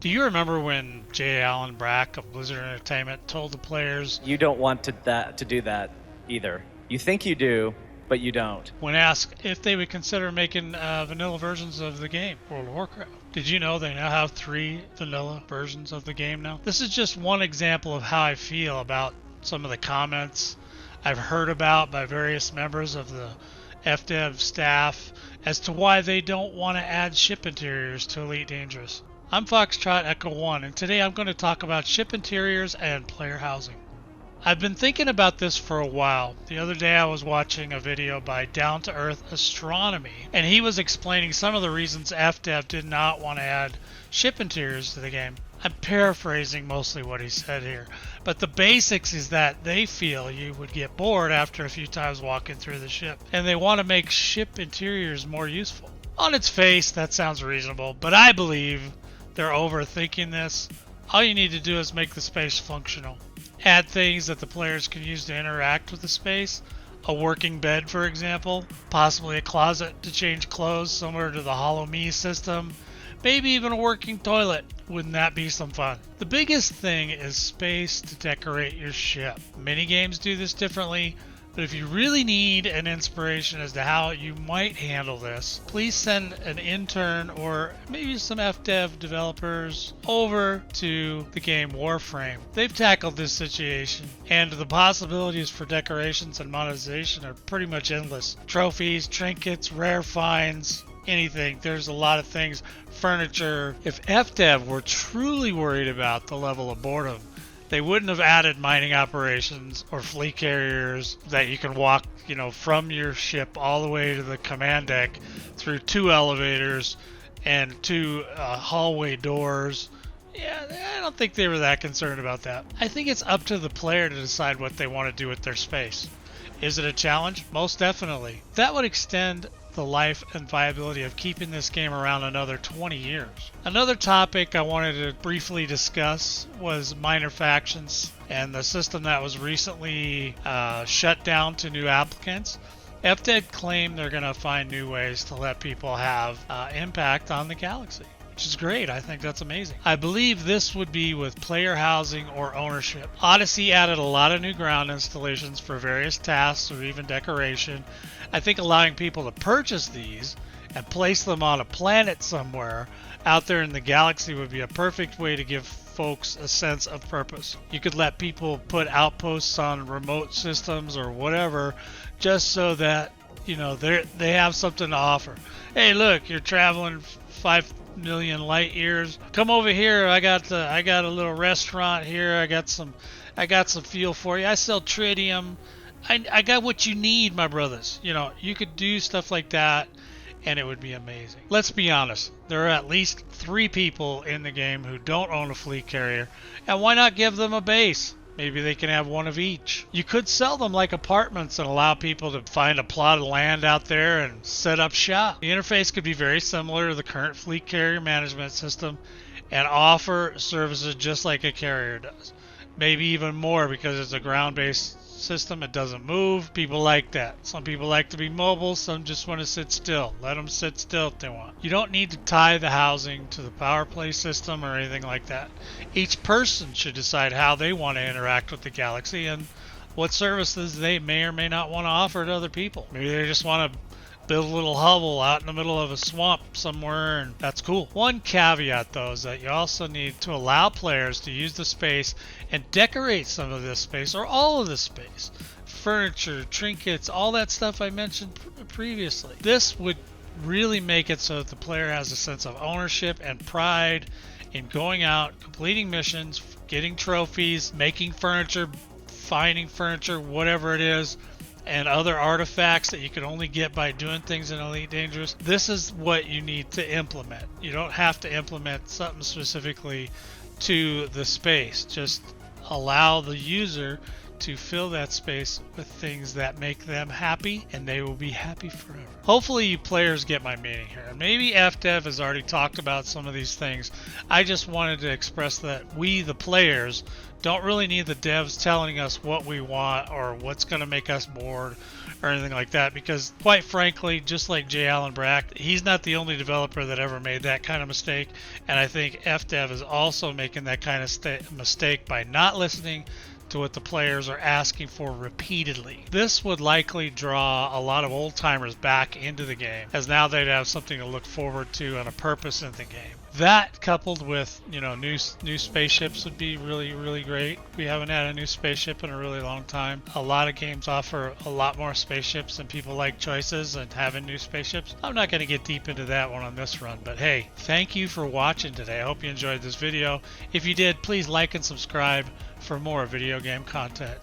Do you remember when J. Allen Brack of Blizzard Entertainment told the players, You don't want to do that either. You think you do, but you don't. when asked if they would consider making vanilla versions of the game, World of Warcraft? Did you know they now have 3 vanilla versions of the game now? This is just one example of how I feel about some of the comments I've heard about by various members of the FDev staff as to why they don't want to add ship interiors to Elite Dangerous. I'm Foxtrot Echo One, and today I'm going to talk about ship interiors and player housing. I've been thinking about this for a while. The other day I was watching a video by Down to Earth Astronomy, and he was explaining some of the reasons FDev did not want to add ship interiors to the game. I'm paraphrasing mostly what he said here, but the basics is that they feel you would get bored after a few times walking through the ship, and they want to make ship interiors more useful. On its face, that sounds reasonable, but I believe they're overthinking this. All you need to do is make the space functional. Add things that the players can use to interact with the space. A working bed, for example. Possibly a closet to change clothes, similar to the Hollow Me system. Maybe even a working toilet. Wouldn't that be some fun? The biggest thing is space to decorate your ship. Many games do this differently, but if you really need an inspiration as to how you might handle this, please send an intern or maybe some FDev developers over to the game Warframe. They've tackled this situation, and the possibilities for decorations and monetization are pretty much endless. Trophies, trinkets, rare finds, anything. There's a lot of things. Furniture. If FDev were truly worried about the level of boredom, they wouldn't have added mining operations or flea carriers that you can walk, from your ship all the way to the command deck through 2 elevators and 2 hallway doors. Yeah, I don't think they were that concerned about that. I think it's up to the player to decide what they want to do with their space. Is it a challenge? Most definitely. That would extend the life and viability of keeping this game around another 20 years. Another topic I wanted to briefly discuss was minor factions and the system that was recently shut down to new applicants. FDev claimed they're going to find new ways to let people have impact on the galaxy, which is great. I think that's amazing. I believe this would be with player housing or ownership. Odyssey added a lot of new ground installations for various tasks or even decoration. I think allowing people to purchase these and place them on a planet somewhere out there in the galaxy would be a perfect way to give folks a sense of purpose. You could let people put outposts on remote systems or whatever, just so that they have something to offer. Hey, look, you're traveling 5 million light years. Come over here. I got a little restaurant here. I got some fuel for you. I sell tritium. I got what you need, my brothers. You could do stuff like that, and it would be amazing. Let's be honest. There are at least 3 people in the game who don't own a Flea Carrier, and why not give them a base? Maybe they can have one of each. You could sell them like apartments and allow people to find a plot of land out there and set up shop. The interface could be very similar to the current Flea Carrier management system and offer services just like a carrier does. Maybe even more because it's a ground-based system. It doesn't move. People like that. Some people like to be mobile. Some just want to sit still. Let them sit still if they want. You don't need to tie the housing to the power play system or anything like that. Each person should decide how they want to interact with the galaxy and what services they may or may not want to offer to other people. Maybe they just want to build a little hovel out in the middle of a swamp somewhere, and that's cool. One caveat, though, is that you also need to allow players to use the space and decorate some of this space or all of this space. Furniture, trinkets, all that stuff I mentioned previously. This would really make it so that the player has a sense of ownership and pride in going out, completing missions, getting trophies, making furniture, finding furniture, whatever it is, and other artifacts that you can only get by doing things in Elite Dangerous. This is what you need to implement. You don't have to implement something specifically to the space. Just allow the user to fill that space with things that make them happy, and they will be happy forever. Hopefully you players get my meaning here. Maybe FDev has already talked about some of these things. I just wanted to express that we, the players, don't really need the devs telling us what we want or what's going to make us bored or anything like that, because quite frankly, just like J. Allen Brack, he's not the only developer that ever made that kind of mistake, and I think FDev is also making that kind of mistake by not listening to what the players are asking for repeatedly. This would likely draw a lot of old timers back into the game, as now they'd have something to look forward to and a purpose in the game. That coupled with, you know, new spaceships would be really, really great. We haven't had a new spaceship in a really long time. A lot of games offer a lot more spaceships, and people like choices and having new spaceships. I'm not going to get deep into that one on this run, but hey, thank you for watching today. I hope you enjoyed this video. If you did, please like and subscribe for more video game content.